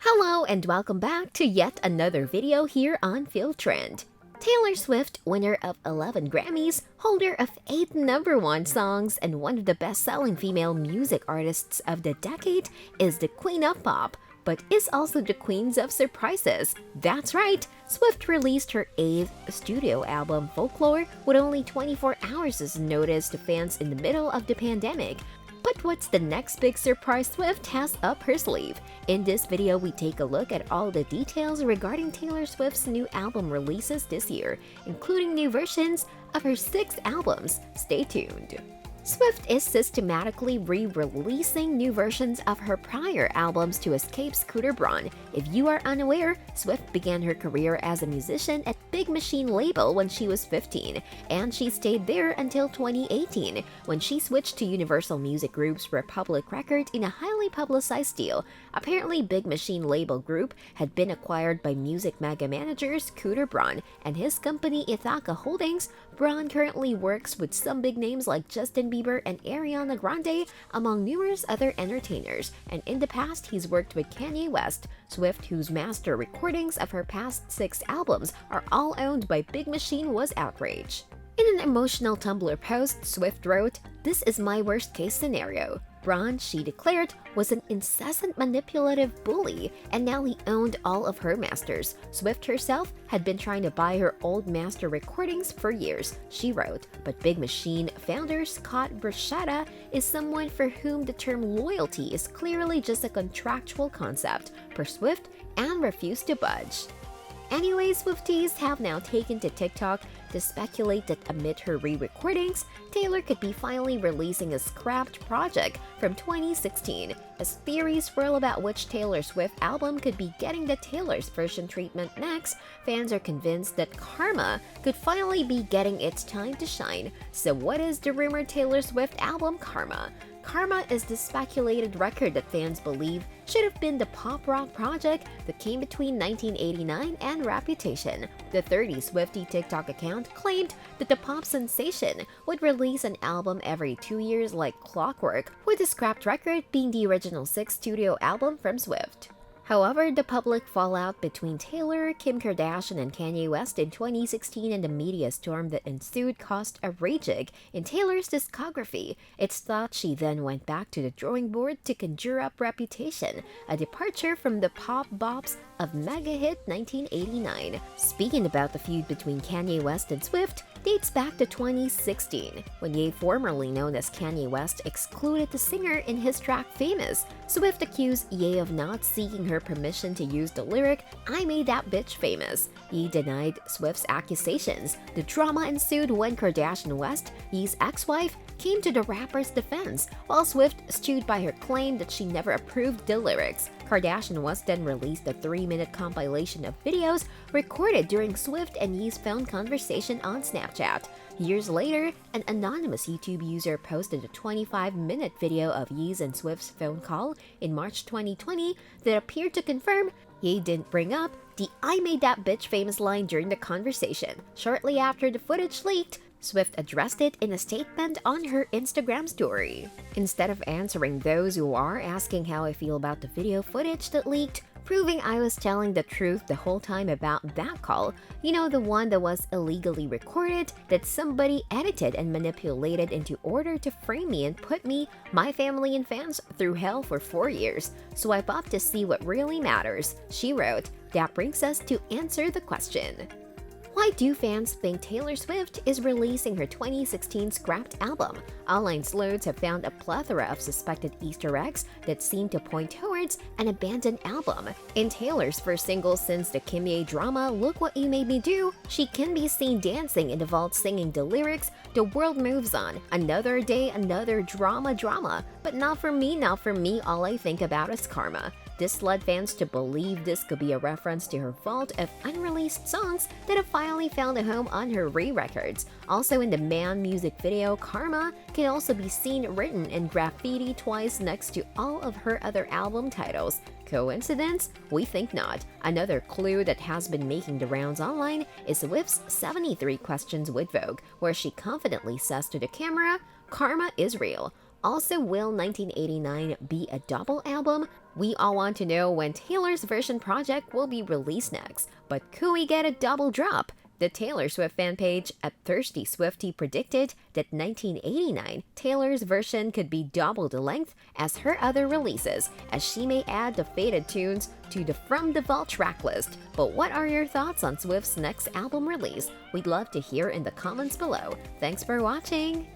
Hello and welcome back to yet another video here on Feel Trend. Taylor Swift, winner of 11 Grammys, holder of 8 #1 songs, and one of the best-selling female music artists of the decade, is the queen of pop, but is also the queen of surprises. That's right, Swift released her 8th studio album, Folklore, with only 24 hours' notice to fans in the middle of the pandemic. But what's the next big surprise Swift has up her sleeve? In this video, we take a look at all the details regarding Taylor Swift's new album releases this year, including new versions of her 6 albums. Stay tuned. Swift is systematically re-releasing new versions of her prior albums to escape Scooter Braun. If you are unaware, Swift began her career as a musician at Big Machine label when she was 15, and she stayed there until 2018, when she switched to Universal Music Group's Republic Records in a highly publicized deal. Apparently, Big Machine label group had been acquired by music mega manager Scooter Braun and his company Ithaca Holdings. Braun currently works with some big names like Justin Bieber and Ariana Grande, among numerous other entertainers, and in the past he's worked with Kanye West. Swift, whose master recordings of her past 6 albums are all owned by Big Machine, was outraged. In an emotional Tumblr post, Swift wrote, "This is my worst case scenario. Braun, she declared, was an incessant manipulative bully, and now he owned all of her masters. Swift herself had been trying to buy her old master recordings for years," she wrote, but Big Machine founder Scott Borchetta is someone for whom the term loyalty is clearly just a contractual concept per Swift and refused to budge. Anyway, Swifties have now taken to TikTok to speculate that amid her re-recordings, Taylor could be finally releasing a scrapped project from 2016. As theories swirl about which Taylor Swift album could be getting the Taylor's version treatment next, fans are convinced that Karma could finally be getting its time to shine. So what is the rumored Taylor Swift album Karma? Karma is the speculated record that fans believe should have been the pop-rock project that came between 1989 and Reputation. The 30 Swiftie TikTok account claimed that the pop sensation would release an album every 2 years like clockwork, with the scrapped record being the original 6th studio album from Swift. However, the public fallout between Taylor, Kim Kardashian, and Kanye West in 2016 and the media storm that ensued caused a rejig in Taylor's discography. It's thought she then went back to the drawing board to conjure up Reputation, a departure from the pop bops of mega hit 1989. Speaking about the feud between Kanye West and Swift, dates back to 2016, when Ye, formerly known as Kanye West, excluded the singer in his track Famous. Swift accused Ye of not seeking her permission to use the lyric, "I made that bitch famous." Ye denied Swift's accusations. The drama ensued when Kardashian West, Ye's ex-wife, came to the rapper's defense, while Swift stood by her claim that she never approved the lyrics. Kardashian West then released a 3-minute compilation of videos recorded during Swift and Ye's phone conversation on Snapchat. Years later, an anonymous YouTube user posted a 25-minute video of Ye's and Swift's phone call in March 2020 that appeared to confirm Ye didn't bring up the "I made that bitch famous" line during the conversation. Shortly after the footage leaked, Swift addressed it in a statement on her Instagram story. Instead of answering those who are asking how I feel about the video footage that leaked, proving I was telling the truth the whole time about that call, you know, the one that was illegally recorded, that somebody edited and manipulated into order to frame me and put me, my family and fans through hell for 4 years. Swipe up to see what really matters, she wrote. That brings us to answer the question. Why do fans think Taylor Swift is releasing her 2016 scrapped album? Online sleuths have found a plethora of suspected Easter eggs that seem to point towards an abandoned album. In Taylor's first single since the Kimye drama, Look What You Made Me Do, she can be seen dancing in the vault singing the lyrics, "The world moves on, another day, another drama, but not for me, all I think about is karma." This led fans to believe this could be a reference to her vault of unreleased songs that have finally found a home on her re-records. Also in the Man music video, Karma can also be seen written in graffiti twice next to all of her other album titles. Coincidence? We think not. Another clue that has been making the rounds online is Swift's 73 Questions with Vogue, where she confidently says to the camera, "Karma is real." Also, will 1989 be a double album? We all want to know when Taylor's version project will be released next, but could we get a double drop? The Taylor Swift fan page at Thirsty Swiftie predicted that 1989 Taylor's version could be double the length as her other releases, as she may add the faded tunes to the From the Vault tracklist. But what are your thoughts on Swift's next album release? We'd love to hear in the comments below. Thanks for watching!